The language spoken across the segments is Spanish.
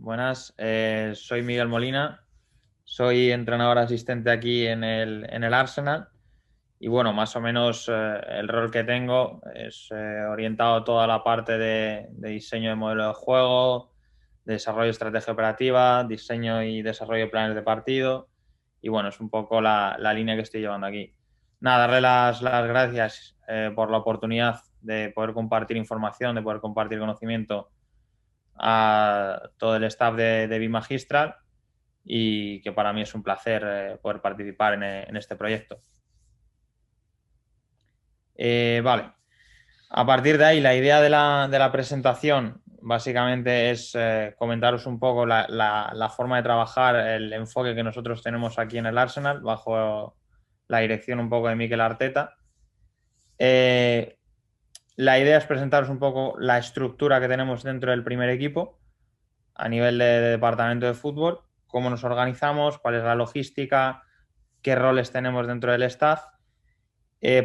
Buenas. Soy Miguel Molina, soy entrenador asistente aquí en el Arsenal y bueno, más o menos el rol que tengo es orientado a toda la parte de diseño de modelo de juego, de desarrollo de estrategia operativa, diseño y desarrollo de planes de partido y bueno, es un poco la línea que estoy llevando aquí. Nada, darle las gracias por la oportunidad de poder compartir información, de poder compartir conocimiento a todo el staff de Bimagistral y que para mí es un placer poder participar en este proyecto. Vale, a partir de ahí la idea de la presentación básicamente es comentaros un poco la forma de trabajar, el enfoque que nosotros tenemos aquí en el Arsenal bajo la dirección un poco de Mikel Arteta. Eh, la idea es presentaros un poco la estructura que tenemos dentro del primer equipo a nivel de departamento de fútbol, cómo nos organizamos, cuál es la logística, qué roles tenemos dentro del staff,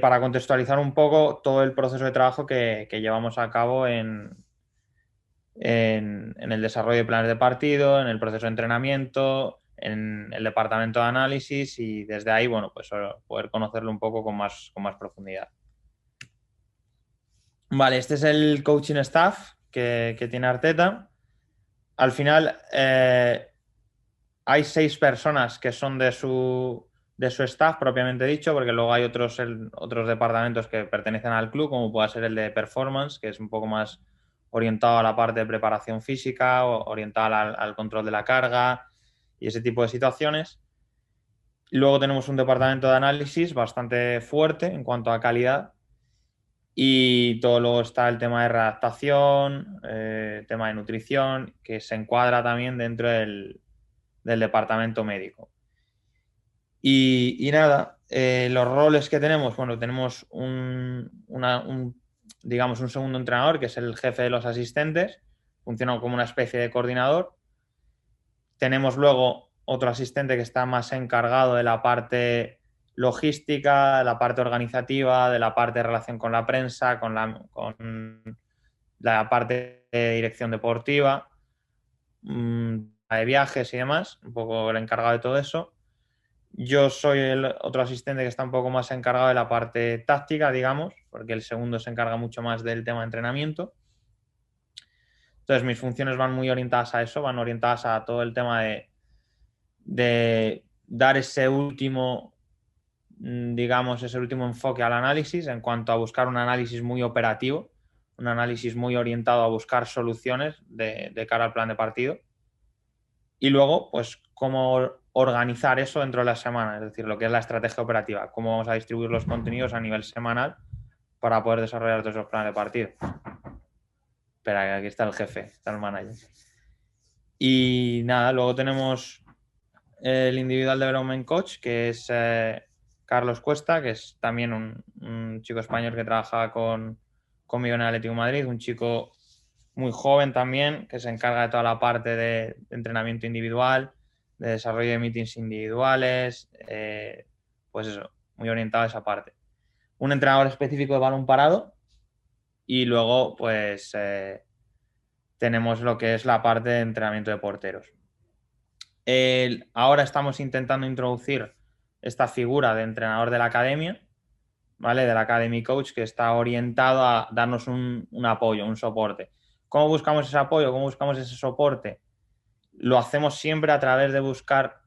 para contextualizar un poco todo el proceso de trabajo que llevamos a cabo en el desarrollo de planes de partido, en el proceso de entrenamiento, en el departamento de análisis y desde ahí, bueno, pues poder conocerlo un poco con más profundidad. Vale, este es el coaching staff que tiene Arteta. Al final, hay 6 personas que son de su staff propiamente dicho, porque luego hay otros departamentos que pertenecen al club, como puede ser el de performance, que es un poco más orientado a la parte de preparación física, orientado al control de la carga y ese tipo de situaciones. Luego tenemos un departamento de análisis bastante fuerte en cuanto a calidad. Y todo luego está el tema de redactación, tema de nutrición, que se encuadra también dentro del departamento médico. Y nada, los roles que tenemos, bueno, tenemos digamos, un segundo entrenador, que es el jefe de los asistentes, funciona como una especie de coordinador. Tenemos luego otro asistente que está más encargado de la parte logística, de la parte organizativa, de la parte de relación con la prensa, con la parte de dirección deportiva, de viajes y demás, un poco el encargado de todo eso. Yo soy el otro asistente que está un poco más encargado de la parte táctica, digamos, porque el segundo se encarga mucho más del tema de entrenamiento. Entonces mis funciones van muy orientadas a eso, van orientadas a todo el tema de dar ese último, digamos, ese último enfoque al análisis en cuanto a buscar un análisis muy operativo, un análisis muy orientado a buscar soluciones de cara al plan de partido. Y luego, pues, cómo organizar eso dentro de la semana, es decir, lo que es la estrategia operativa, cómo vamos a distribuir los contenidos a nivel semanal para poder desarrollar todos esos planes de partido. Espera, aquí está el jefe, está el manager. Y nada, luego tenemos el Individual Development Coach, que es Carlos Cuesta, que es también un chico español que trabaja conmigo en el Atlético de Madrid, un chico muy joven también, que se encarga de toda la parte de entrenamiento individual, de desarrollo de meetings individuales, pues eso, muy orientado a esa parte. Un entrenador específico de balón parado y luego pues tenemos lo que es la parte de entrenamiento de porteros. Ahora estamos intentando introducir esta figura de entrenador de la academia, ¿vale? Del Academy Coach, que está orientado a darnos un apoyo, un soporte. ¿Cómo buscamos ese apoyo? ¿Cómo buscamos ese soporte? Lo hacemos siempre a través de buscar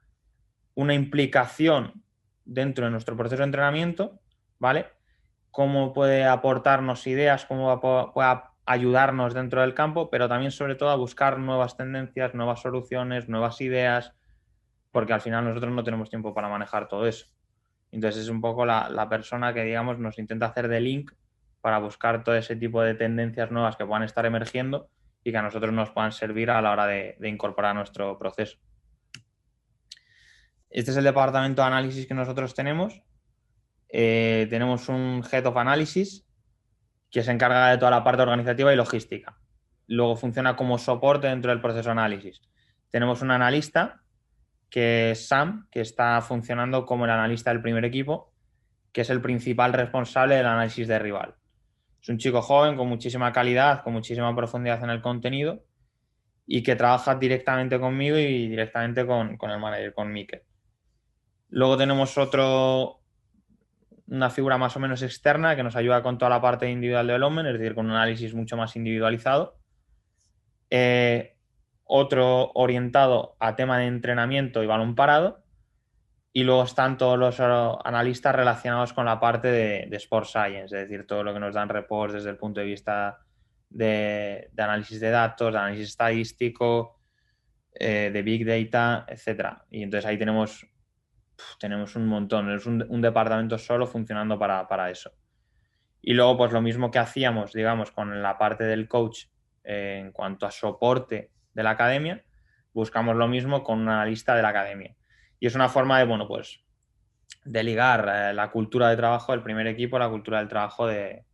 una implicación dentro de nuestro proceso de entrenamiento, ¿vale? Cómo puede aportarnos ideas, cómo puede ayudarnos dentro del campo, pero también sobre todo a buscar nuevas tendencias, nuevas soluciones, nuevas ideas, porque al final nosotros no tenemos tiempo para manejar todo eso. Entonces es un poco la persona que, digamos, nos intenta hacer de link para buscar todo ese tipo de tendencias nuevas que puedan estar emergiendo y que a nosotros nos puedan servir a la hora de incorporar a nuestro proceso. Este es el departamento de análisis que nosotros tenemos. Tenemos un Head of Analysis que se encarga de toda la parte organizativa y logística. Luego funciona como soporte dentro del proceso de análisis. Tenemos un analista que es Sam, que está funcionando como el analista del primer equipo, que es el principal responsable del análisis de rival. Es un chico joven con muchísima calidad, con muchísima profundidad en el contenido y que trabaja directamente conmigo y directamente con el manager, con Mikel. Luego tenemos una figura más o menos externa que nos ayuda con toda la parte de individual development, es decir, con un análisis mucho más individualizado. Otro orientado a tema de entrenamiento y balón parado. Y luego están todos los analistas relacionados con la parte de Sports Science, es decir, todo lo que nos dan reports desde el punto de vista de análisis de datos, de análisis estadístico, de Big Data, etcétera. Y entonces ahí tenemos un montón, es un departamento solo funcionando para eso. Y luego, pues lo mismo que hacíamos, digamos, con la parte del coach en cuanto a soporte de la academia, buscamos lo mismo con un analista de la academia. Y es una forma de, bueno, pues de ligar la cultura de trabajo del primer equipo a la cultura del trabajo de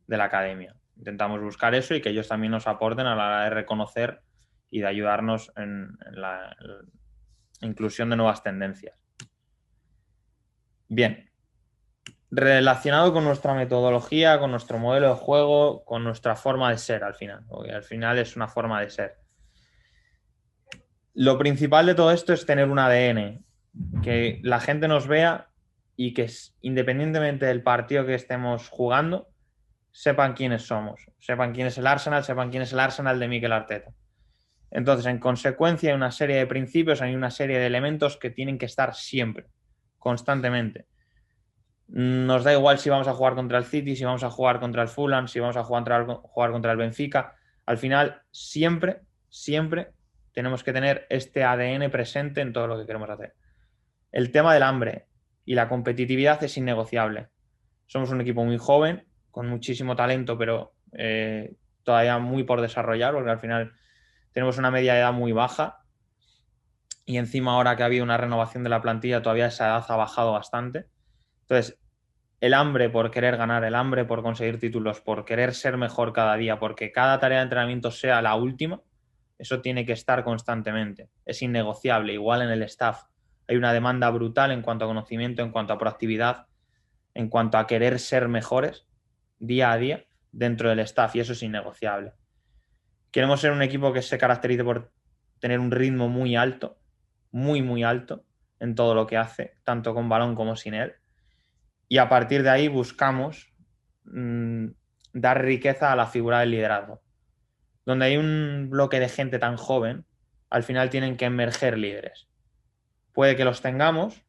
la academia. Intentamos buscar eso y que ellos también nos aporten a la hora de reconocer y de ayudarnos en la inclusión de nuevas tendencias. Bien, relacionado con nuestra metodología, con nuestro modelo de juego, con nuestra forma de ser al final, porque al final es una forma de ser. Lo principal de todo esto es tener un ADN, que la gente nos vea y que independientemente del partido que estemos jugando, sepan quiénes somos, sepan quién es el Arsenal, sepan quién es el Arsenal de Mikel Arteta. Entonces, en consecuencia, hay una serie de principios, hay una serie de elementos que tienen que estar siempre, constantemente. Nos da igual si vamos a jugar contra el City, si vamos a jugar contra el Fulham, si vamos a jugar contra el Benfica. Al final, siempre, siempre tenemos que tener este ADN presente en todo lo que queremos hacer. El tema del hambre y la competitividad es innegociable. Somos un equipo muy joven, con muchísimo talento, pero todavía muy por desarrollar, porque al final tenemos una media de edad muy baja y encima ahora que ha habido una renovación de la plantilla, todavía esa edad ha bajado bastante. Entonces, el hambre por querer ganar, el hambre por conseguir títulos, por querer ser mejor cada día, porque cada tarea de entrenamiento sea la última, eso tiene que estar constantemente. Es innegociable. Igual en el staff hay una demanda brutal en cuanto a conocimiento, en cuanto a proactividad, en cuanto a querer ser mejores día a día dentro del staff y eso es innegociable. Queremos ser un equipo que se caracterice por tener un ritmo muy alto, muy, muy alto en todo lo que hace, tanto con balón como sin él. Y a partir de ahí buscamos dar riqueza a la figura del liderazgo. Donde hay un bloque de gente tan joven, al final tienen que emerger líderes. Puede que los tengamos,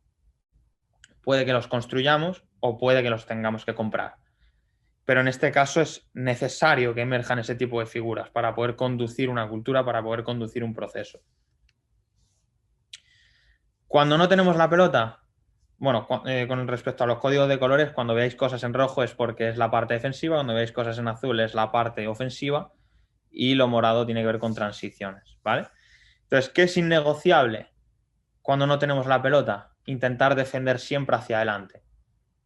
puede que los construyamos o puede que los tengamos que comprar. Pero en este caso es necesario que emerjan ese tipo de figuras para poder conducir una cultura, para poder conducir un proceso. Cuando no tenemos la pelota, bueno, con respecto a los códigos de colores, cuando veáis cosas en rojo es porque es la parte defensiva, cuando veáis cosas en azul es la parte ofensiva y lo morado tiene que ver con transiciones, ¿vale? Entonces, ¿qué es innegociable cuando no tenemos la pelota? Intentar defender siempre hacia adelante,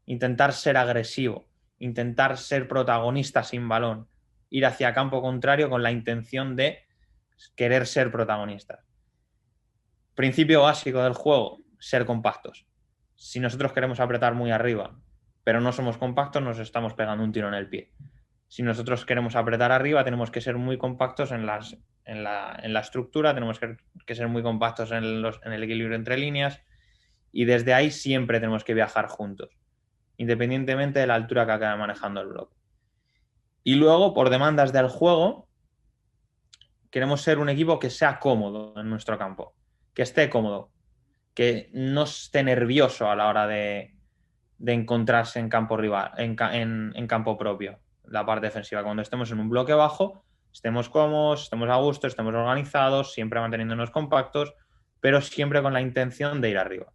intentar ser agresivo, intentar ser protagonista sin balón, ir hacia campo contrario con la intención de querer ser protagonistas. Principio básico del juego, ser compactos. Si nosotros queremos apretar muy arriba, pero no somos compactos, nos estamos pegando un tiro en el pie. Si nosotros queremos apretar arriba, tenemos que ser muy compactos en la estructura, tenemos que ser muy compactos en el equilibrio entre líneas y desde ahí siempre tenemos que viajar juntos, independientemente de la altura que acabe manejando el bloque. Y luego, por demandas del juego, queremos ser un equipo que sea cómodo en nuestro campo, que esté cómodo, que no esté nervioso a la hora de encontrarse en campo rival, en campo propio, la parte defensiva. Cuando estemos en un bloque bajo, estemos cómodos, estemos a gusto, estemos organizados, siempre manteniéndonos compactos, pero siempre con la intención de ir arriba.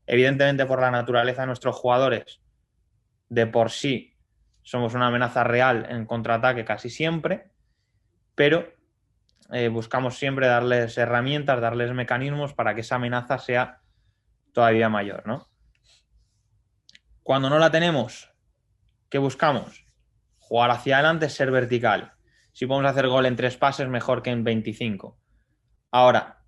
Evidentemente, por la naturaleza de nuestros jugadores, de por sí somos una amenaza real en contraataque casi siempre, pero buscamos siempre darles herramientas, darles mecanismos para que esa amenaza sea todavía mayor, ¿no? Cuando no la tenemos, ¿qué buscamos? Jugar hacia adelante, ser vertical. Si podemos hacer gol en 3 pases, mejor que en 25. Ahora,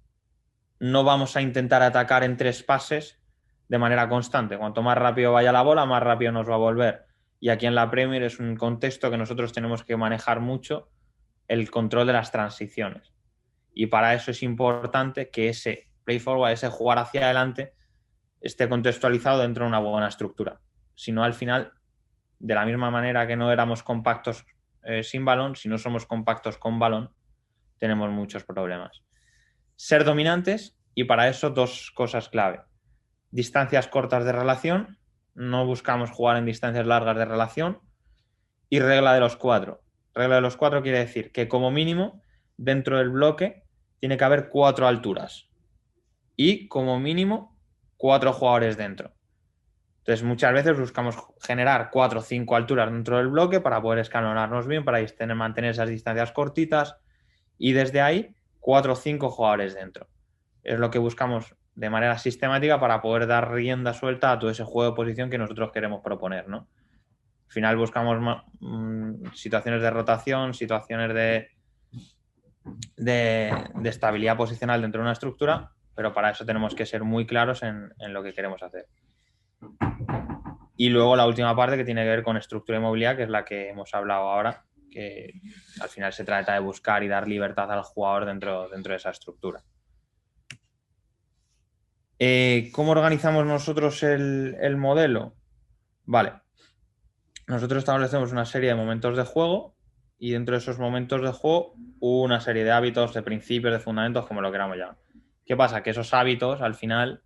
no vamos a intentar atacar en 3 pases de manera constante. Cuanto más rápido vaya la bola, más rápido nos va a volver. Y aquí en la Premier es un contexto que nosotros tenemos que manejar mucho, el control de las transiciones. Y para eso es importante que ese play forward, ese jugar hacia adelante, esté contextualizado dentro de una buena estructura. Si no, al final, de la misma manera que no éramos compactos sin balón, si no somos compactos con balón, tenemos muchos problemas. Ser dominantes, y para eso dos cosas clave. Distancias cortas de relación, no buscamos jugar en distancias largas de relación, y regla de los 4. Regla de los 4 quiere decir que como mínimo dentro del bloque tiene que haber 4 alturas y como mínimo 4 jugadores dentro. Entonces muchas veces buscamos generar 4 o 5 alturas dentro del bloque para poder escalonarnos bien, para mantener esas distancias cortitas y desde ahí 4 o 5 jugadores dentro. Es lo que buscamos de manera sistemática para poder dar rienda suelta a todo ese juego de posición que nosotros queremos proponer, ¿no? Al final buscamos situaciones de rotación, situaciones de estabilidad posicional dentro de una estructura, pero para eso tenemos que ser muy claros en lo que queremos hacer. Y luego la última parte que tiene que ver con estructura y movilidad, que es la que hemos hablado ahora, que al final se trata de buscar y dar libertad al jugador dentro de esa estructura. ¿Cómo organizamos nosotros el modelo? Vale. Nosotros establecemos una serie de momentos de juego y dentro de esos momentos de juego una serie de hábitos, de principios, de fundamentos, como lo queramos llamar. ¿Qué pasa? Que esos hábitos al final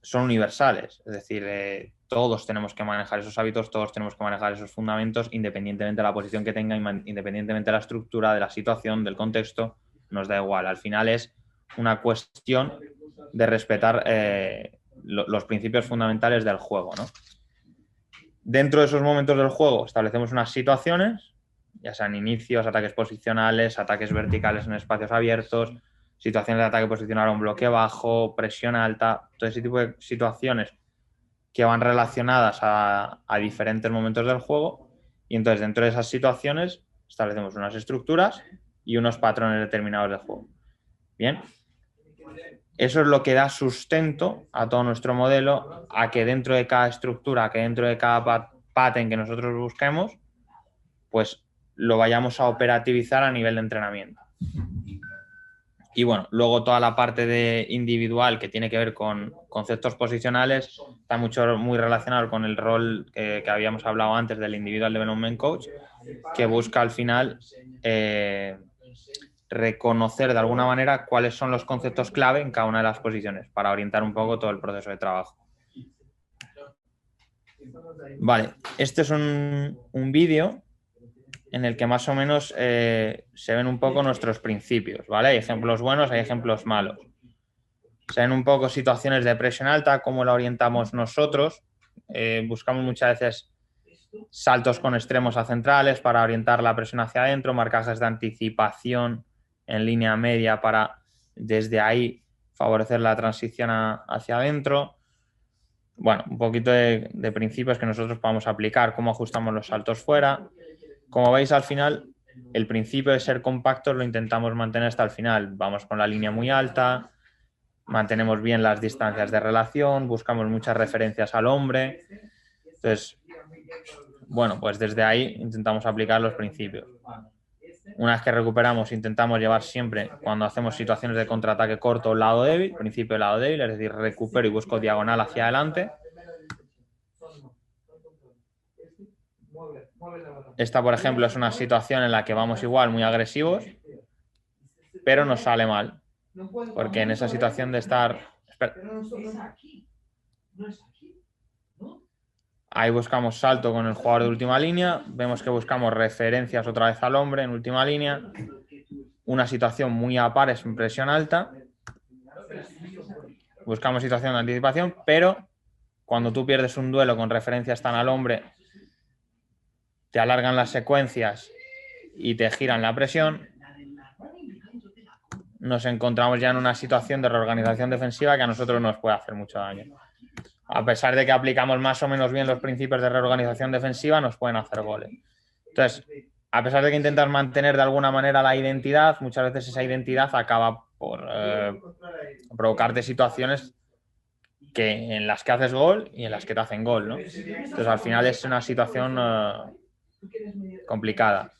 son universales, es decir, todos tenemos que manejar esos hábitos, todos tenemos que manejar esos fundamentos independientemente de la posición que tenga, independientemente de la estructura, de la situación, del contexto, nos da igual. Al final es una cuestión de respetar los principios fundamentales del juego, ¿no? Dentro de esos momentos del juego establecemos unas situaciones, ya sean inicios, ataques posicionales, ataques verticales en espacios abiertos, situaciones de ataque posicional a un bloque bajo, presión alta, todo ese tipo de situaciones que van relacionadas a diferentes momentos del juego. Y entonces dentro de esas situaciones establecemos unas estructuras y unos patrones determinados de juego. Bien. Eso es lo que da sustento a todo nuestro modelo, a que dentro de cada estructura, que dentro de cada pattern que nosotros busquemos, pues lo vayamos a operativizar a nivel de entrenamiento. Y bueno, luego toda la parte de individual que tiene que ver con conceptos posicionales está muy relacionado con el rol que habíamos hablado antes del Individual Development Coach, que busca al final reconocer de alguna manera cuáles son los conceptos clave en cada una de las posiciones para orientar un poco todo el proceso de trabajo. Vale, este es un vídeo en el que más o menos se ven un poco nuestros principios, ¿vale? Hay ejemplos buenos, hay ejemplos malos. Se ven un poco situaciones de presión alta, cómo la orientamos nosotros. Buscamos muchas veces saltos con extremos a centrales para orientar la presión hacia adentro, marcajes de anticipación en línea media para desde ahí favorecer la transición hacia adentro. Bueno, un poquito de principios que nosotros podamos aplicar, cómo ajustamos los saltos fuera. Como veis, al final, el principio de ser compactos lo intentamos mantener hasta el final. Vamos con la línea muy alta, mantenemos bien las distancias de relación, buscamos muchas referencias al hombre. Entonces, bueno, pues desde ahí intentamos aplicar los principios. Una vez que recuperamos, intentamos llevar siempre, cuando hacemos situaciones de contraataque corto, lado débil, principio lado débil, es decir, recupero y busco diagonal hacia adelante. Esta, por ejemplo, es una situación en la que vamos igual muy agresivos, pero nos sale mal, porque en esa situación de estar... Ahí buscamos salto con el jugador de última línea, vemos que buscamos referencias otra vez al hombre en última línea, una situación muy a pares en presión alta, buscamos situación de anticipación, pero cuando tú pierdes un duelo con referencias tan al hombre, te alargan las secuencias y te giran la presión, nos encontramos ya en una situación de reorganización defensiva que a nosotros nos puede hacer mucho daño. A pesar de que aplicamos más o menos bien los principios de reorganización defensiva, nos pueden hacer goles. Entonces, a pesar de que intentas mantener de alguna manera la identidad, muchas veces esa identidad acaba por provocarte situaciones en las que haces gol y en las que te hacen gol, ¿no? Entonces, al final es una situación complicada.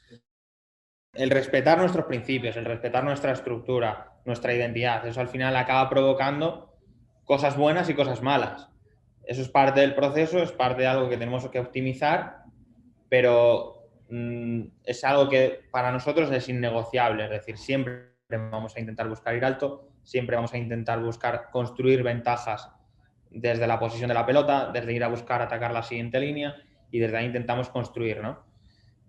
el respetar nuestros principios, el respetar nuestra estructura, nuestra identidad, eso al final acaba provocando cosas buenas y cosas malas. Eso es parte del proceso, es parte de algo que tenemos que optimizar, pero es algo que para nosotros es innegociable. Es decir, siempre vamos a intentar buscar ir alto, siempre vamos a intentar buscar construir ventajas desde la posición de la pelota, desde ir a buscar atacar la siguiente línea y desde ahí intentamos construir, ¿no?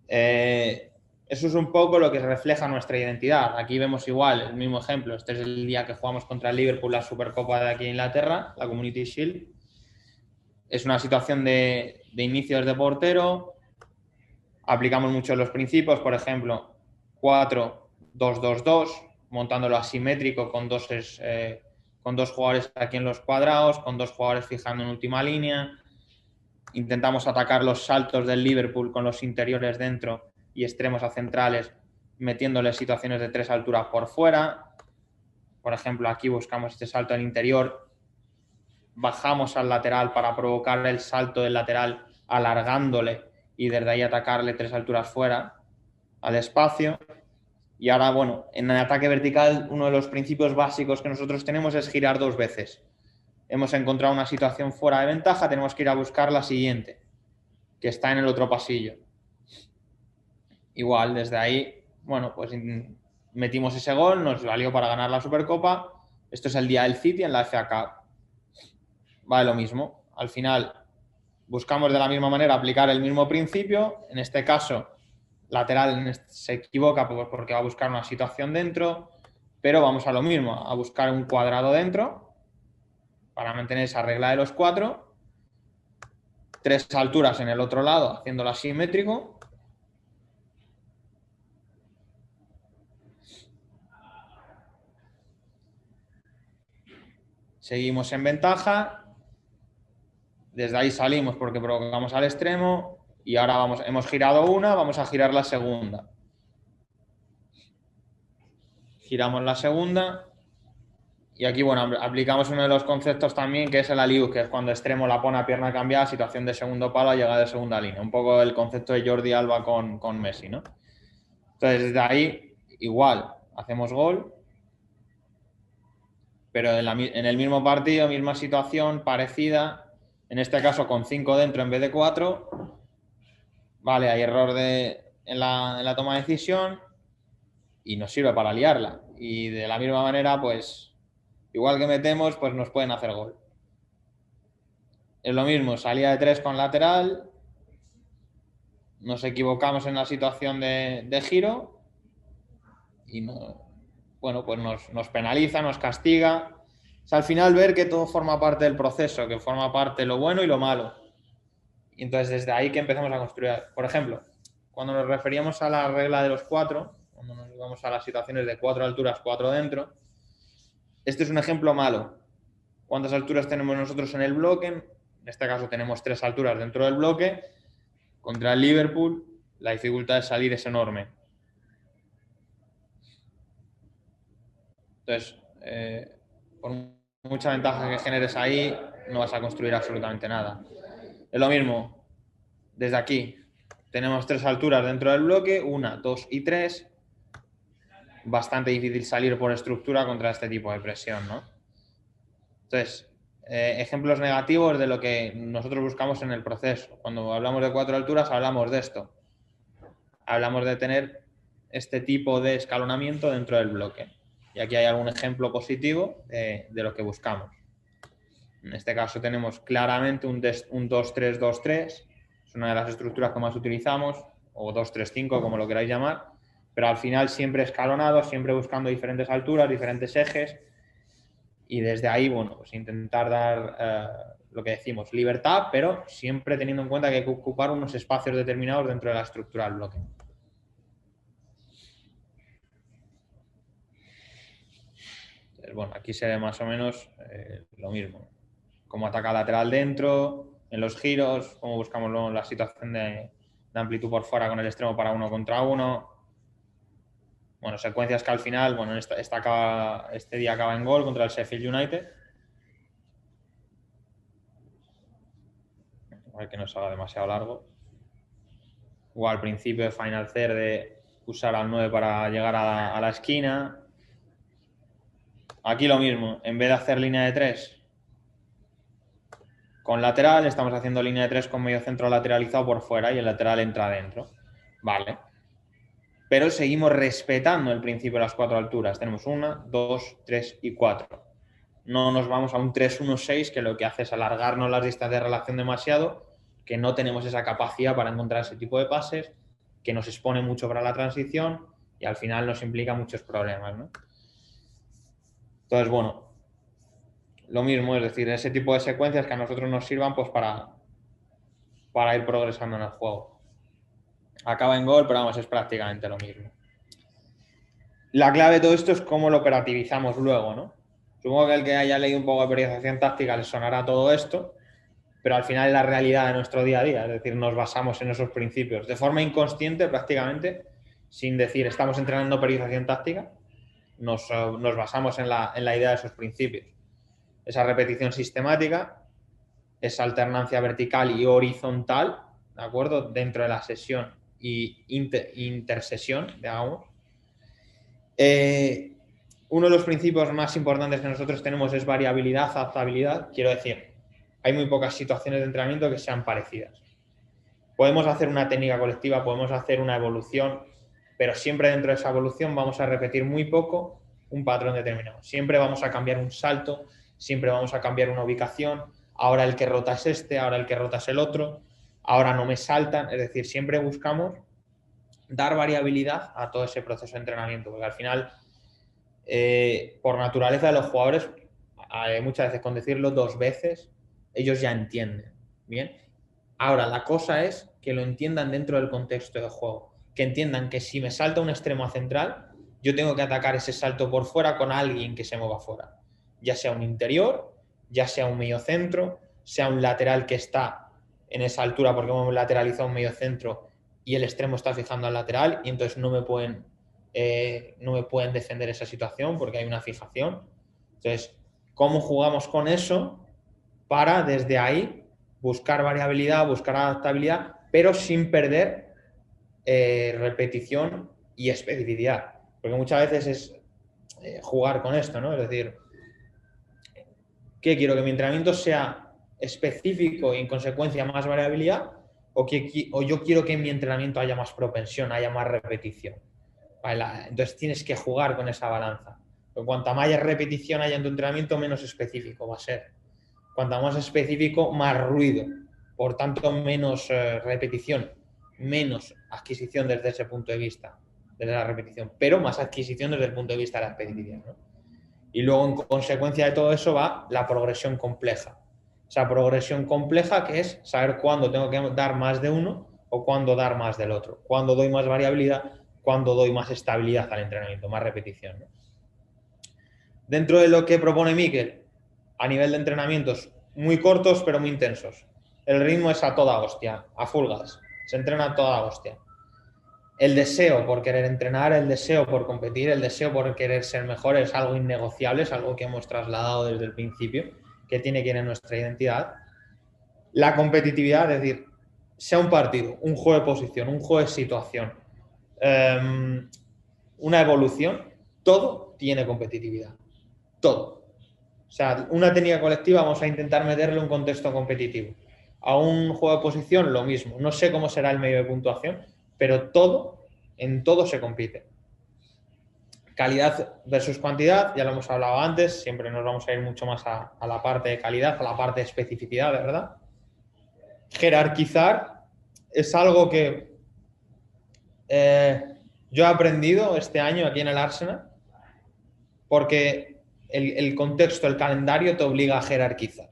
Eso es un poco lo que refleja nuestra identidad. Aquí vemos igual el mismo ejemplo. Este es el día que jugamos contra el Liverpool, la Supercopa de aquí en Inglaterra, la Community Shield. Es una situación de inicios de portero. Aplicamos mucho los principios, por ejemplo, 4-2-2-2, montándolo asimétrico con dos jugadores aquí en los cuadrados, con dos jugadores fijando en última línea. Intentamos atacar los saltos del Liverpool con los interiores dentro y extremos a centrales, metiéndoles situaciones de 3 alturas por fuera. Por ejemplo, aquí buscamos este salto al interior, bajamos al lateral para provocar el salto del lateral alargándole y desde ahí atacarle 3 alturas fuera al espacio. Y ahora, bueno, en el ataque vertical uno de los principios básicos que nosotros tenemos es girar 2 veces. Hemos encontrado una situación fuera de ventaja, tenemos que ir a buscar la siguiente, que está en el otro pasillo. Igual, desde ahí, bueno, pues metimos ese gol, nos valió para ganar la Supercopa. Esto es el día del City en la FA Cup. Vale lo mismo. Al final, buscamos de la misma manera aplicar el mismo principio. En este caso, lateral se equivoca porque va a buscar una situación dentro, pero vamos a lo mismo, a buscar un cuadrado dentro para mantener esa regla de los 4. 3 alturas en el otro lado, haciéndolo asimétrico. Seguimos en ventaja. Desde ahí salimos porque provocamos al extremo y ahora hemos girado una, vamos a girar la segunda. Giramos la segunda y aquí, bueno, aplicamos uno de los conceptos también que es el alley-oop, que es cuando extremo la pone a pierna cambiada, situación de segundo palo, llegada de segunda línea. Un poco el concepto de Jordi Alba con Messi, ¿no? Entonces, desde ahí, igual, hacemos gol, pero en el mismo partido, misma situación, parecida, en este caso con 5 dentro en vez de 4. Vale, hay error en la toma de decisión y nos sirve para liarla. Y de la misma manera, pues, igual que metemos, pues nos pueden hacer gol. Es lo mismo, salida de 3 con lateral, nos equivocamos en la situación de giro y bueno, pues nos penaliza, nos castiga. O sea, al final ver que todo forma parte del proceso, que forma parte lo bueno y lo malo. Y entonces desde ahí que empezamos a construir. Por ejemplo, cuando nos referíamos a la regla de los 4, cuando nos íbamos a las situaciones de 4 alturas, 4 dentro, este es un ejemplo malo. ¿Cuántas alturas tenemos nosotros en el bloque? En este caso tenemos 3 alturas dentro del bloque. Contra el Liverpool, la dificultad de salir es enorme. Entonces, por mucha ventaja que generes ahí, no vas a construir absolutamente nada. Es lo mismo, desde aquí, tenemos 3 alturas dentro del bloque, 1, 2 y 3. Bastante difícil salir por estructura contra este tipo de presión, ¿no? Entonces, ejemplos negativos de lo que nosotros buscamos en el proceso. Cuando hablamos de 4 alturas, hablamos de esto. Hablamos de tener este tipo de escalonamiento dentro del bloque. Y aquí hay algún ejemplo positivo de lo que buscamos. En este caso tenemos claramente un 2-3-2-3, es una de las estructuras que más utilizamos, o 2-3-5, como lo queráis llamar, pero al final siempre escalonado, siempre buscando diferentes alturas, diferentes ejes, y desde ahí, bueno, pues intentar dar lo que decimos, libertad, pero siempre teniendo en cuenta que hay que ocupar unos espacios determinados dentro de la estructura del bloque. Entonces, bueno, aquí se ve más o menos lo mismo. Cómo ataca lateral dentro, en los giros, cómo buscamos luego la situación de amplitud por fuera con el extremo para 1 contra 1. Bueno, secuencias que al final, bueno, este día acaba en gol contra el Sheffield United. Igual que no se haga demasiado largo. O al principio de Final Third usar al 9 para llegar a la esquina. Aquí lo mismo, en vez de hacer línea de 3 con lateral, estamos haciendo línea de 3 con medio centro lateralizado por fuera y el lateral entra adentro. Vale. Pero seguimos respetando el principio de las 4 alturas. Tenemos 1, 2, 3 y 4. No nos vamos a un 3-1-6 que lo que hace es alargarnos las distancias de relación demasiado, que no tenemos esa capacidad para encontrar ese tipo de pases, que nos expone mucho para la transición y al final nos implica muchos problemas, ¿no? Entonces, bueno, lo mismo, es decir, ese tipo de secuencias que a nosotros nos sirvan pues para ir progresando en el juego. Acaba en gol, pero vamos, es prácticamente lo mismo. La clave de todo esto es cómo lo operativizamos luego, ¿no? Supongo que el que haya leído un poco de periodización táctica le sonará todo esto, pero al final es la realidad de nuestro día a día, es decir, nos basamos en esos principios de forma inconsciente prácticamente, sin decir estamos entrenando periodización táctica, nos basamos en la idea de esos principios. Esa repetición sistemática, esa alternancia vertical y horizontal, ¿de acuerdo? Dentro de la sesión y intersesión, digamos. Uno de los principios más importantes que nosotros tenemos es variabilidad, adaptabilidad. Quiero decir, hay muy pocas situaciones de entrenamiento que sean parecidas. Podemos hacer una técnica colectiva, podemos hacer una evolución, pero siempre dentro de esa evolución vamos a repetir muy poco un patrón determinado. Siempre vamos a cambiar un salto, siempre vamos a cambiar una ubicación. Ahora el que rota es este, ahora el que rota es el otro, ahora no me saltan. Es decir, siempre buscamos dar variabilidad a todo ese proceso de entrenamiento, porque al final, por naturaleza de los jugadores, muchas veces con decirlo 2 veces, ellos ya entienden. Bien. Ahora, la cosa es que lo entiendan dentro del contexto de juego. Que entiendan que si me salta un extremo a central, yo tengo que atacar ese salto por fuera con alguien que se mueva fuera. Ya sea un interior, ya sea un medio centro, sea un lateral que está en esa altura porque hemos lateralizado un medio centro y el extremo está fijando al lateral y entonces no me pueden defender esa situación porque hay una fijación. Entonces, ¿cómo jugamos con eso para desde ahí buscar variabilidad, buscar adaptabilidad, pero sin perder repetición y especificidad? Porque muchas veces es jugar con esto, ¿no? Es decir, ¿qué quiero? ¿Que mi entrenamiento sea específico y en consecuencia más variabilidad? ¿O yo quiero que en mi entrenamiento haya más propensión, haya más repetición? Vale, entonces tienes que jugar con esa balanza. Porque cuanta más repetición haya en tu entrenamiento, menos específico va a ser. Cuanto más específico, más ruido. Por tanto, menos repetición, menos adquisición desde ese punto de vista, desde la repetición, pero más adquisición desde el punto de vista de la especificidad, ¿no? Y luego, en consecuencia de todo eso, va la progresión compleja. Esa progresión compleja que es saber cuándo tengo que dar más de uno o cuándo dar más del otro. Cuándo doy más variabilidad, cuándo doy más estabilidad al entrenamiento, más repetición, ¿no? Dentro de lo que propone Mikel, a nivel de entrenamientos muy cortos pero muy intensos. El ritmo es a toda hostia, a full gas. Se entrena a toda hostia. El deseo por querer entrenar, el deseo por competir, el deseo por querer ser mejor es algo innegociable, es algo que hemos trasladado desde el principio, que tiene que ir en nuestra identidad. La competitividad, es decir, sea un partido, un juego de posición, un juego de situación, una evolución, todo tiene competitividad. Todo. O sea, una técnica colectiva vamos a intentar meterle un contexto competitivo. A un juego de posición, lo mismo. No sé cómo será el medio de puntuación, pero en todo se compite. Calidad versus cantidad, ya lo hemos hablado antes, siempre nos vamos a ir mucho más a la parte de calidad, a la parte de especificidad, ¿verdad? Jerarquizar es algo que yo he aprendido este año aquí en el Arsenal, porque el contexto, el calendario te obliga a jerarquizar.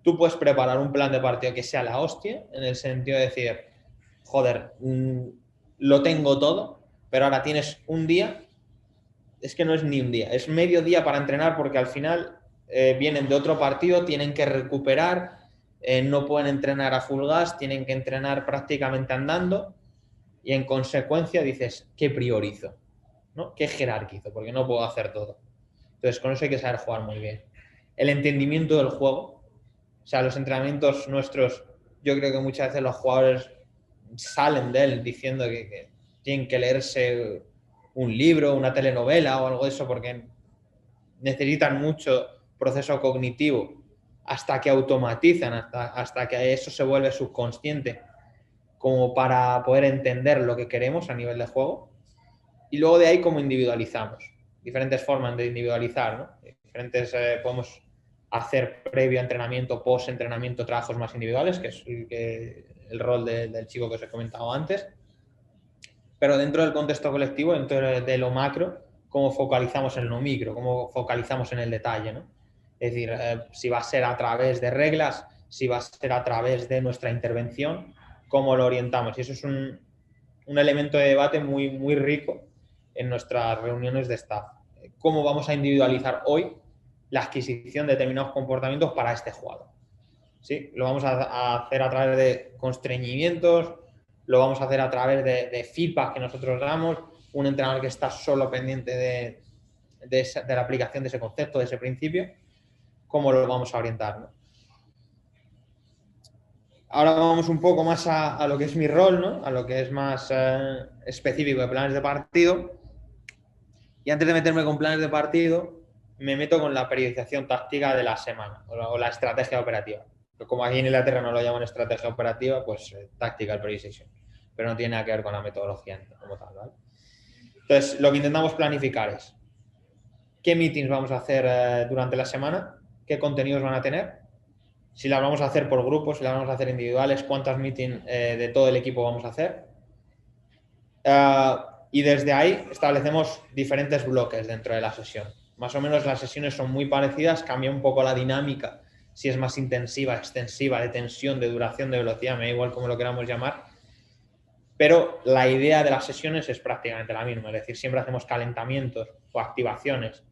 Tú puedes preparar un plan de partido que sea la hostia, en el sentido de decir, joder, lo tengo todo, pero ahora tienes un día, es que no es ni un día, es medio día para entrenar porque al final vienen de otro partido, tienen que recuperar, no pueden entrenar a full gas, tienen que entrenar prácticamente andando y en consecuencia dices, ¿qué priorizo? ¿No? ¿Qué jerarquizo? Porque no puedo hacer todo. Entonces con eso hay que saber jugar muy bien. El entendimiento del juego, o sea, los entrenamientos nuestros, yo creo que muchas veces los jugadores salen de él diciendo que tienen que leerse un libro, una telenovela o algo de eso, porque necesitan mucho proceso cognitivo hasta que automatizan, hasta que eso se vuelve subconsciente, como para poder entender lo que queremos a nivel de juego. Y luego de ahí cómo individualizamos. Diferentes formas de individualizar, ¿no? Diferentes, podemos hacer previo entrenamiento, post-entrenamiento, trabajos más individuales, que es el rol del chico que os he comentado antes. Pero dentro del contexto colectivo, dentro de lo macro, cómo focalizamos en lo micro, cómo focalizamos en el detalle, ¿no? Es decir, si va a ser a través de reglas, si va a ser a través de nuestra intervención, cómo lo orientamos. Y eso es un elemento de debate muy, muy rico en nuestras reuniones de staff. ¿Cómo vamos a individualizar hoy la adquisición de determinados comportamientos para este jugador? ¿Sí? Lo vamos a hacer a través de constreñimientos, lo vamos a hacer a través de feedback que nosotros damos, un entrenador que está solo pendiente de la aplicación de ese concepto, de ese principio, ¿cómo lo vamos a orientar, ¿no? Ahora vamos un poco más a lo que es mi rol, ¿no? A lo que es más específico de planes de partido. Y antes de meterme con planes de partido, me meto con la periodización táctica de la semana o la estrategia operativa. Como aquí en Inglaterra no lo llaman estrategia operativa, pues tactical periodization. Pero no tiene nada que ver con la metodología como tal, ¿vale? Entonces, lo que intentamos planificar es qué meetings vamos a hacer durante la semana, qué contenidos van a tener, si las vamos a hacer por grupos, si las vamos a hacer individuales, cuántas meetings de todo el equipo vamos a hacer. Y desde ahí establecemos diferentes bloques dentro de la sesión. Más o menos las sesiones son muy parecidas, cambia un poco la dinámica, si es más intensiva, extensiva, de tensión, de duración, de velocidad, me da igual cómo lo queramos llamar, pero la idea de las sesiones es prácticamente la misma, es decir, siempre hacemos calentamientos o activaciones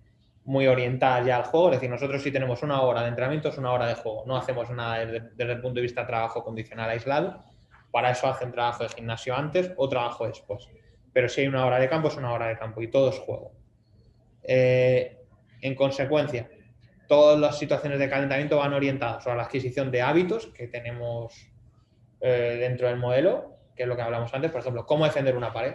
muy orientadas ya al juego, es decir, nosotros si tenemos una hora de entrenamiento es una hora de juego, no hacemos nada desde el punto de vista de trabajo condicional aislado, para eso hacen trabajo de gimnasio antes o trabajo después, pero si hay una hora de campo es una hora de campo y todo es juego. En consecuencia, todas las situaciones de calentamiento van orientadas a la adquisición de hábitos que tenemos dentro del modelo, que es lo que hablamos antes, por ejemplo, cómo defender una pared,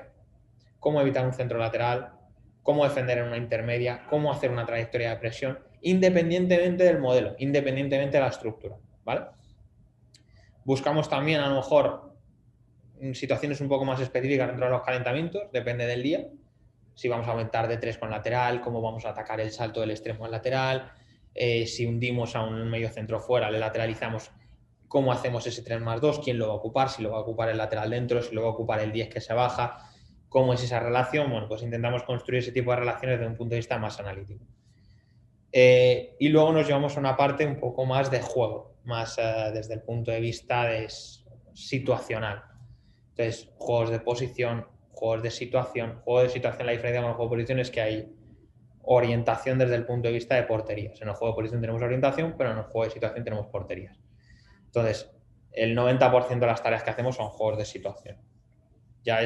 cómo evitar un centro lateral, cómo defender en una intermedia, cómo hacer una trayectoria de presión, independientemente del modelo, independientemente de la estructura, ¿vale? Buscamos también, a lo mejor, situaciones un poco más específicas dentro de los calentamientos, depende del día. Si vamos a aumentar de 3 con lateral, cómo vamos a atacar el salto del extremo al lateral, si hundimos a un medio centro fuera, le lateralizamos, cómo hacemos ese 3+2, quién lo va a ocupar, si lo va a ocupar el lateral dentro, si lo va a ocupar el 10 que se baja, cómo es esa relación. Bueno, pues intentamos construir ese tipo de relaciones desde un punto de vista más analítico. Y luego nos llevamos a una parte un poco más de juego, más desde el punto de vista situacional. Entonces, juegos de posición, juegos de situación. Juego de situación, la diferencia con el juego de posición es que hay orientación desde el punto de vista de porterías. En el juego de posición tenemos orientación, pero en el juego de situación tenemos porterías. Entonces, el 90% de las tareas que hacemos son juegos de situación. Ya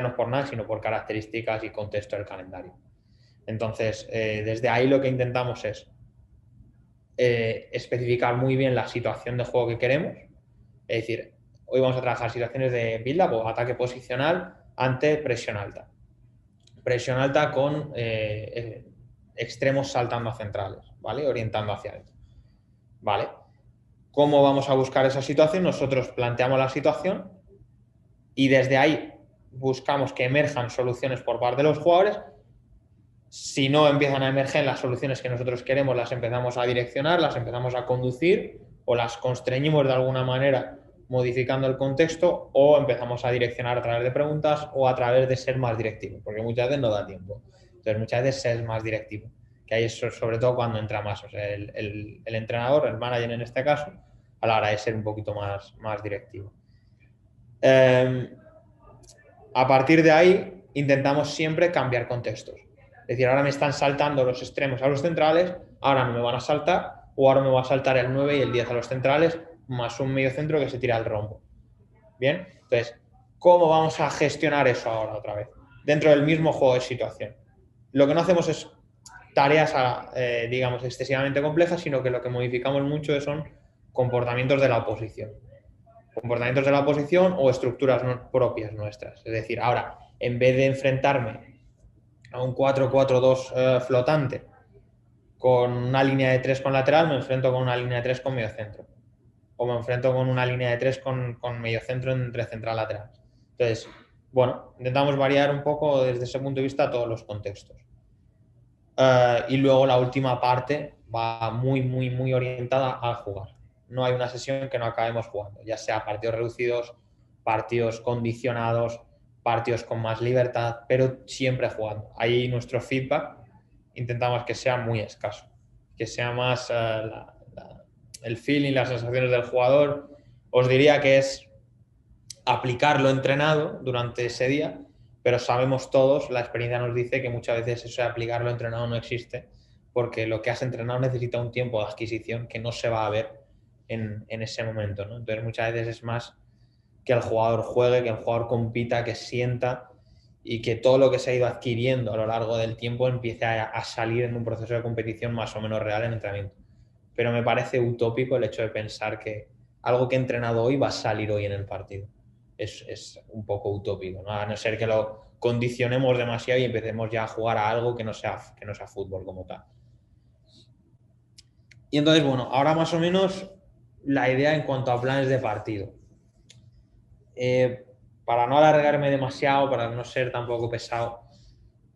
no es por nada, sino por características y contexto del calendario. Entonces, desde ahí lo que intentamos es especificar muy bien la situación de juego que queremos. Es decir, hoy vamos a trabajar situaciones de build-up o ataque posicional ante presión alta. Presión alta con extremos saltando a centrales, ¿vale? Orientando hacia adentro. ¿Vale? ¿Cómo vamos a buscar esa situación? Nosotros planteamos la situación y desde ahí buscamos que emerjan soluciones por parte de los jugadores. Si no empiezan a emerger las soluciones que nosotros queremos, las empezamos a direccionar, las empezamos a conducir o las constreñimos de alguna manera modificando el contexto, o empezamos a direccionar a través de preguntas o a través de ser más directivo, porque muchas veces no da tiempo. Entonces muchas veces ser más directivo, que ahí es sobre todo cuando entra más, o sea, el entrenador, el manager en este caso, a la hora de ser un poquito más directivo. A partir de ahí intentamos siempre cambiar contextos. Es decir, ahora me están saltando los extremos a los centrales, ahora no me van a saltar, o ahora me va a saltar el 9 y el 10 a los centrales, más un medio centro que se tira al rombo. Bien, entonces, ¿cómo vamos a gestionar eso ahora otra vez? Dentro del mismo juego de situación. Lo que no hacemos es tareas, digamos, excesivamente complejas, sino que lo que modificamos mucho son comportamientos de la oposición. Comportamientos de la oposición o estructuras propias nuestras. Es decir, ahora, en vez de enfrentarme a un 4-4-2 flotante con una línea de 3 con lateral, me enfrento con una línea de 3 con medio centro. O me enfrento con una línea de 3 con medio centro entre central lateral. Entonces, bueno, intentamos variar un poco desde ese punto de vista todos los contextos. Y luego la última parte va muy, muy, muy orientada al jugar. No hay una sesión que no acabemos jugando, ya sea partidos reducidos, partidos condicionados, partidos con más libertad, pero siempre jugando. Ahí nuestro feedback intentamos que sea muy escaso, que sea más el feeling, las sensaciones del jugador. Os diría que es aplicar lo entrenado durante ese día, pero sabemos todos, la experiencia nos dice que muchas veces eso de aplicar lo entrenado no existe, porque lo que has entrenado necesita un tiempo de adquisición que no se va a ver en ese momento, ¿no? Entonces muchas veces es más que el jugador juegue, que el jugador compita, que sienta y que todo lo que se ha ido adquiriendo a lo largo del tiempo empiece a salir en un proceso de competición más o menos real en entrenamiento. Pero me parece utópico el hecho de pensar que algo que he entrenado hoy va a salir hoy en el partido. Es un poco utópico, ¿no? A no ser que lo condicionemos demasiado y empecemos ya a jugar a algo que no sea fútbol como tal. Y entonces, bueno, ahora más o menos la idea en cuanto a planes de partido. Para no alargarme demasiado, para no ser tampoco pesado,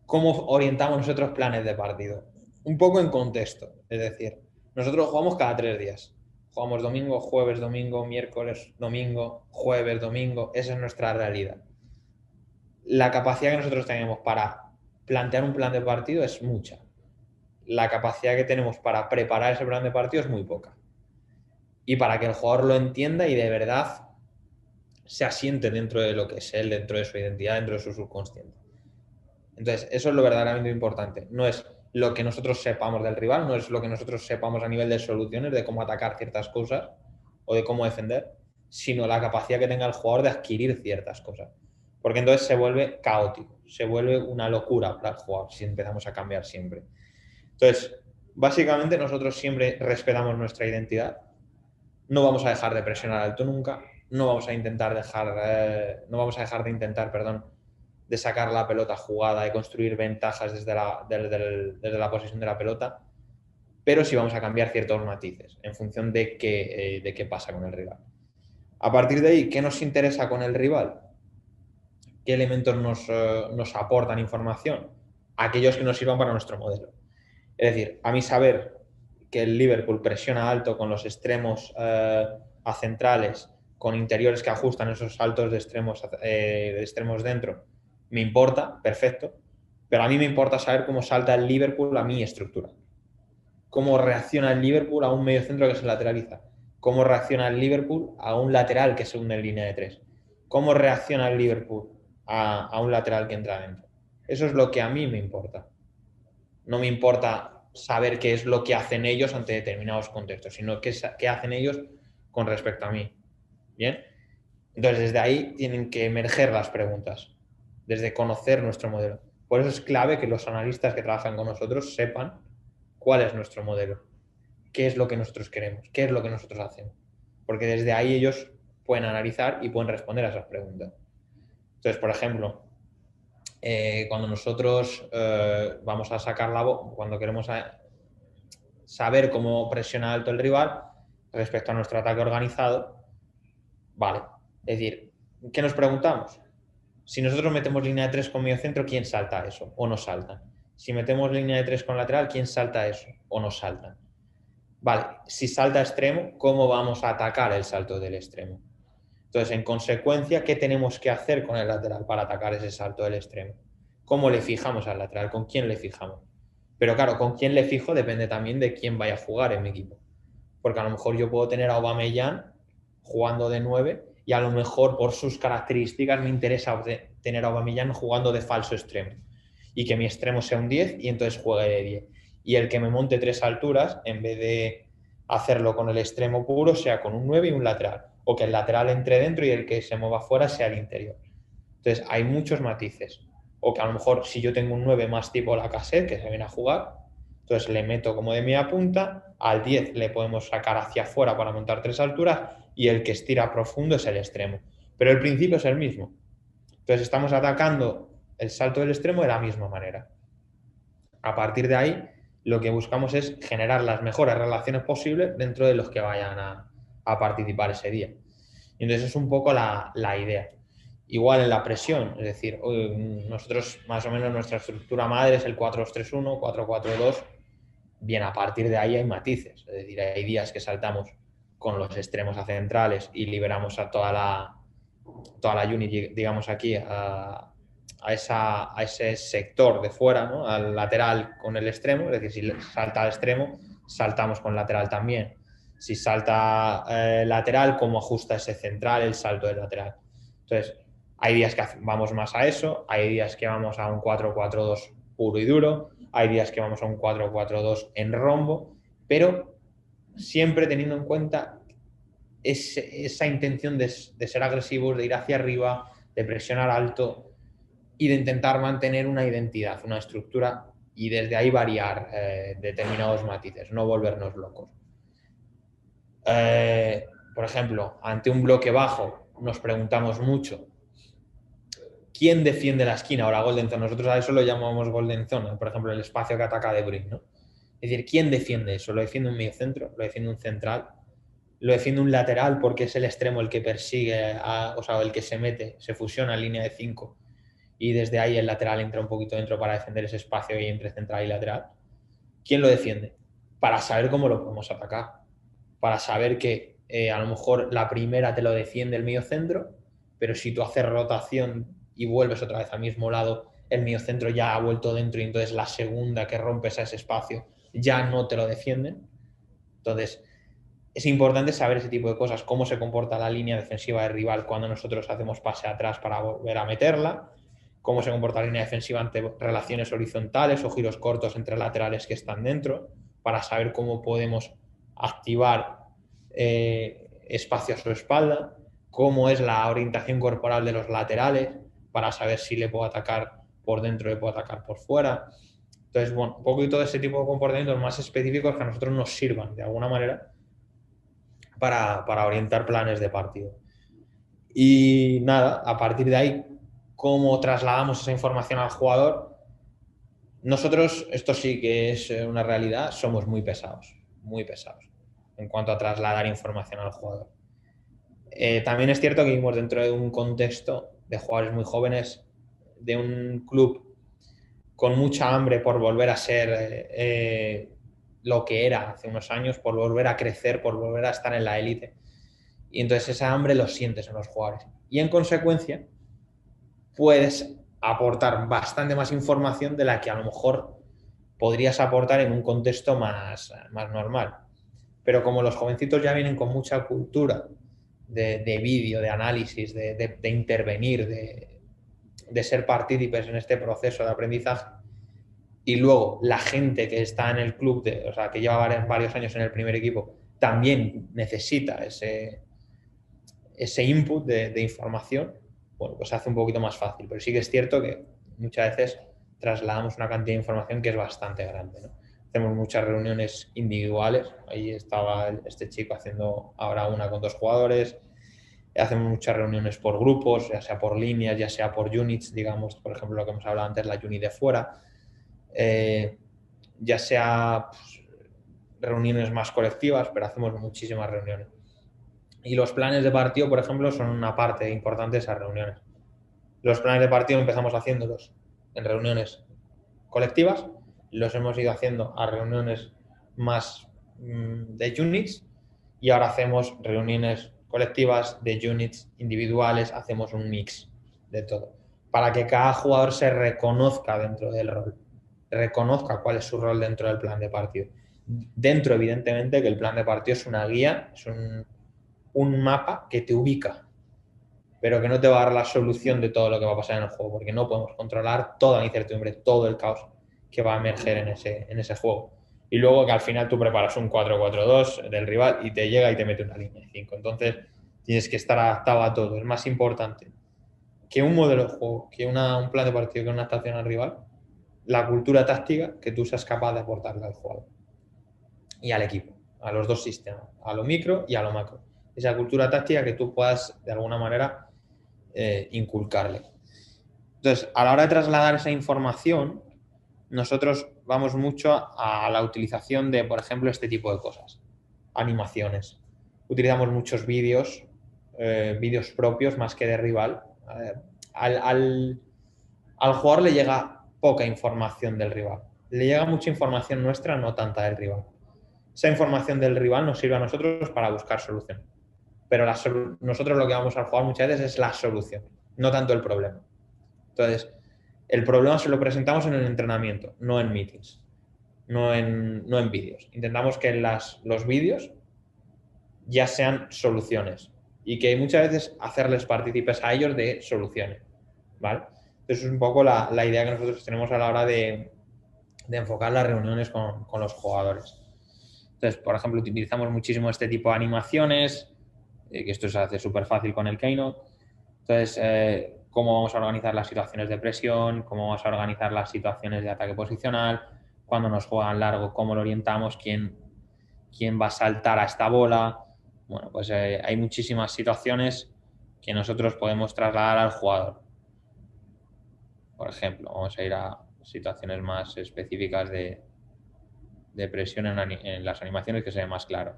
¿cómo orientamos nosotros planes de partido? Un poco en contexto, es decir, nosotros jugamos cada 3 días. Jugamos domingo, jueves, domingo, miércoles, domingo, jueves, domingo. Esa es nuestra realidad. La capacidad que nosotros tenemos para plantear un plan de partido es mucha. La capacidad que tenemos para preparar ese plan de partido es muy poca. Y para que el jugador lo entienda y de verdad se asiente dentro de lo que es él, dentro de su identidad, dentro de su subconsciente. Entonces, eso es lo verdaderamente importante. No es lo que nosotros sepamos del rival, no es lo que nosotros sepamos a nivel de soluciones, de cómo atacar ciertas cosas o de cómo defender, sino la capacidad que tenga el jugador de adquirir ciertas cosas. Porque entonces se vuelve caótico, se vuelve una locura para el jugador si empezamos a cambiar siempre. Entonces, básicamente nosotros siempre respetamos nuestra identidad, no vamos a dejar de presionar alto nunca, no vamos a dejar de intentar, perdón, de sacar la pelota jugada, de construir ventajas desde la posesión de la pelota, pero sí vamos a cambiar ciertos matices en función de qué pasa con el rival. A partir de ahí, ¿qué nos interesa con el rival? ¿Qué elementos nos aportan información? Aquellos que nos sirvan para nuestro modelo. Es decir, a mí saber que el Liverpool presiona alto con los extremos a centrales, con interiores que ajustan esos saltos de extremos dentro, me importa, perfecto, pero a mí me importa saber cómo salta el Liverpool a mi estructura. Cómo reacciona el Liverpool a un mediocentro que se lateraliza. Cómo reacciona el Liverpool a un lateral que se hunde en línea de 3. Cómo reacciona el Liverpool a un lateral que entra adentro. Eso es lo que a mí me importa. No me importa saber qué es lo que hacen ellos ante determinados contextos, sino qué hacen ellos con respecto a mí. ¿Bien? Entonces, desde ahí tienen que emerger las preguntas, desde conocer nuestro modelo. Por eso es clave que los analistas que trabajan con nosotros sepan cuál es nuestro modelo, qué es lo que nosotros queremos, qué es lo que nosotros hacemos. Porque desde ahí ellos pueden analizar y pueden responder a esas preguntas. Entonces, por ejemplo, cuando nosotros vamos a sacar cuando queremos saber cómo presiona alto el rival respecto a nuestro ataque organizado, vale. Es decir, ¿qué nos preguntamos? Si nosotros metemos línea de 3 con medio centro, ¿quién salta eso? ¿O no saltan? Si metemos línea de 3 con lateral, ¿quién salta eso? ¿O no saltan? Vale, si salta extremo, ¿cómo vamos a atacar el salto del extremo? Entonces, en consecuencia, ¿qué tenemos que hacer con el lateral para atacar ese salto del extremo? ¿Cómo le fijamos al lateral? ¿Con quién le fijamos? Pero claro, con quién le fijo depende también de quién vaya a jugar en mi equipo. Porque a lo mejor yo puedo tener a Aubameyang jugando de 9 y a lo mejor por sus características me interesa tener a Aubameyang jugando de falso extremo y que mi extremo sea un 10 y entonces juegue de 10. Y el que me monte 3 alturas, en vez de hacerlo con el extremo puro, sea con un 9 y un lateral. O que el lateral entre dentro y el que se mueva fuera sea el interior. Entonces hay muchos matices. O que a lo mejor si yo tengo un 9 más tipo Lacazette, que se viene a jugar, entonces le meto como de media punta, al 10 le podemos sacar hacia afuera para montar 3 alturas y el que estira profundo es el extremo. Pero el principio es el mismo. Entonces estamos atacando el salto del extremo de la misma manera. A partir de ahí, lo que buscamos es generar las mejores relaciones posibles dentro de los que vayan a participar ese día. Y entonces es un poco la idea. Igual en la presión, es decir, nosotros más o menos nuestra estructura madre es el 4-2-3-1, 4-4-2, bien, a partir de ahí hay matices, es decir, hay días que saltamos con los extremos a centrales y liberamos a toda la unit, digamos aquí, a ese sector de fuera, ¿no? Al lateral con el extremo, es decir, si salta al extremo, saltamos con lateral también. Si salta lateral, ¿cómo ajusta ese central el salto del lateral? Entonces, hay días que vamos más a eso, hay días que vamos a un 4-4-2 puro y duro, hay días que vamos a un 4-4-2 en rombo, pero siempre teniendo en cuenta esa intención de ser agresivos, de ir hacia arriba, de presionar alto y de intentar mantener una identidad, una estructura y desde ahí variar determinados matices, no volvernos locos. Por ejemplo, ante un bloque bajo nos preguntamos mucho ¿quién defiende la esquina o la golden zone? Nosotros a eso lo llamamos golden zone, por ejemplo, el espacio que ataca De Bruyne, ¿no? Es decir, ¿quién defiende eso? ¿Lo defiende un mediocentro? ¿Lo defiende un central? ¿Lo defiende un lateral porque es el extremo el que persigue, o sea, el que se mete, se fusiona en línea de 5 y desde ahí el lateral entra un poquito dentro para defender ese espacio ahí entre central y lateral? ¿Quién lo defiende? Para saber cómo lo podemos atacar, para saber que a lo mejor la primera te lo defiende el mediocentro, pero si tú haces rotación y vuelves otra vez al mismo lado, el mediocentro ya ha vuelto dentro y entonces la segunda que rompes a ese espacio ya no te lo defienden. Entonces, es importante saber ese tipo de cosas, cómo se comporta la línea defensiva del rival cuando nosotros hacemos pase atrás para volver a meterla, cómo se comporta la línea defensiva ante relaciones horizontales o giros cortos entre laterales que están dentro, para saber cómo podemos activar espacio a su espalda, cómo es la orientación corporal de los laterales, para saber si le puedo atacar por dentro, le puedo atacar por fuera. Entonces, bueno, un poquito de ese tipo de comportamientos más específicos que a nosotros nos sirvan de alguna manera para orientar planes de partido. Y nada, a partir de ahí, ¿cómo trasladamos esa información al jugador? Nosotros, esto sí que es una realidad, somos muy pesados en cuanto a trasladar información al jugador. También es cierto que vivimos dentro de un contexto de jugadores muy jóvenes, de un club con mucha hambre por volver a ser lo que era hace unos años, por volver a crecer, por volver a estar en la élite. Y entonces esa hambre lo sientes en los jugadores. Y en consecuencia, puedes aportar bastante más información de la que a lo mejor podrías aportar en un contexto más normal. Pero como los jovencitos ya vienen con mucha cultura de vídeo, de análisis, de intervenir, de ser partícipes en este proceso de aprendizaje, y luego la gente que está en el club, o sea, que lleva varios años en el primer equipo, también necesita ese input de información, bueno, pues se hace un poquito más fácil. Pero sí que es cierto que muchas veces trasladamos una cantidad de información que es bastante grande, ¿no? Hacemos muchas reuniones individuales. Ahí estaba este chico haciendo ahora una con 2 jugadores. Hacemos muchas reuniones por grupos, ya sea por líneas, ya sea por units, digamos, por ejemplo, lo que hemos hablado antes, la unit de fuera. Ya sea pues, reuniones más colectivas, pero hacemos muchísimas reuniones. Y los planes de partido, por ejemplo, son una parte importante de esas reuniones. Los planes de partido empezamos haciéndolos en reuniones colectivas, los hemos ido haciendo a reuniones más de units y ahora hacemos reuniones colectivas de units individuales, hacemos un mix de todo, para que cada jugador se reconozca dentro del rol, reconozca cuál es su rol dentro del plan de partido. Dentro, evidentemente, que el plan de partido es una guía, es un mapa que te ubica, pero que no te va a dar la solución de todo lo que va a pasar en el juego, porque no podemos controlar toda la incertidumbre, todo el caos que va a emerger en ese juego. Y luego que al final tú preparas un 4-4-2 del rival y te llega y te mete una línea de 5. Entonces tienes que estar adaptado a todo. Es más importante que un modelo de juego, que un plan de partido, que una adaptación al rival, la cultura táctica que tú seas capaz de aportarle al jugador y al equipo, a los dos sistemas, a lo micro y a lo macro. Esa cultura táctica que tú puedas de alguna manera inculcarle. Entonces, a la hora de trasladar esa información, nosotros vamos mucho a la utilización de, por ejemplo, este tipo de cosas. Animaciones. Utilizamos muchos vídeos, vídeos propios más que de rival. Al jugador le llega poca información del rival. Le llega mucha información nuestra, no tanta del rival. Esa información del rival nos sirve a nosotros para buscar solución. Pero nosotros lo que vamos a jugar muchas veces es la solución, no tanto el problema. Entonces, el problema se lo presentamos en el entrenamiento, no en meetings, no en vídeos. Intentamos que los vídeos ya sean soluciones y que muchas veces hacerles partícipes a ellos de soluciones, ¿vale? Entonces es un poco la idea que nosotros tenemos a la hora de enfocar las reuniones con los jugadores. Entonces, por ejemplo, utilizamos muchísimo este tipo de animaciones, que esto se hace súper fácil con el Keynote. Entonces, cómo vamos a organizar las situaciones de presión, cómo vamos a organizar las situaciones de ataque posicional, cuando nos juegan largo, cómo lo orientamos, quién va a saltar a esta bola. Bueno, pues hay muchísimas situaciones que nosotros podemos trasladar al jugador. Por ejemplo, vamos a ir a situaciones más específicas de presión en las animaciones que se ve más claro.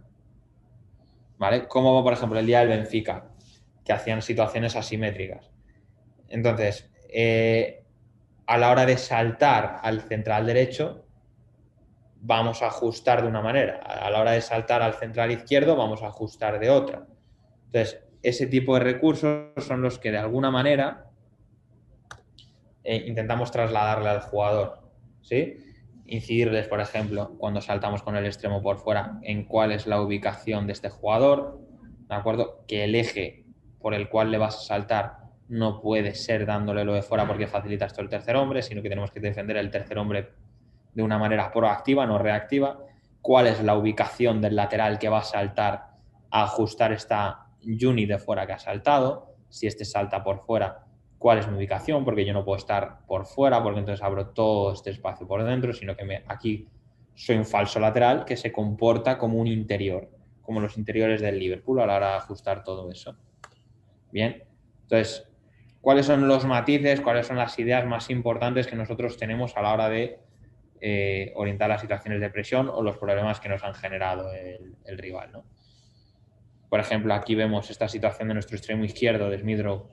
¿Vale? Como por ejemplo el día del Benfica, que hacían situaciones asimétricas. Entonces, a la hora de saltar al central derecho, vamos a ajustar de una manera. A la hora de saltar al central izquierdo, vamos a ajustar de otra. Entonces, ese tipo de recursos son los que de alguna manera intentamos trasladarle al jugador, ¿sí? Incidirles, por ejemplo, cuando saltamos con el extremo por fuera, en cuál es la ubicación de este jugador, ¿de acuerdo? Que el eje por el cual le vas a saltar no puede ser dándole lo de fuera porque facilita esto el tercer hombre, sino que tenemos que defender el tercer hombre de una manera proactiva, no reactiva. ¿Cuál es la ubicación del lateral que va a saltar a ajustar esta unit de fuera que ha saltado? Si este salta por fuera, ¿cuál es mi ubicación? Porque yo no puedo estar por fuera, porque entonces abro todo este espacio por dentro, sino que aquí soy un falso lateral que se comporta como un interior, como los interiores del Liverpool a la hora de ajustar todo eso. Bien, entonces, ¿cuáles son los matices, cuáles son las ideas más importantes que nosotros tenemos a la hora de orientar las situaciones de presión o los problemas que nos han generado el rival, ¿no? Por ejemplo, aquí vemos esta situación de nuestro extremo izquierdo de Smith Rowe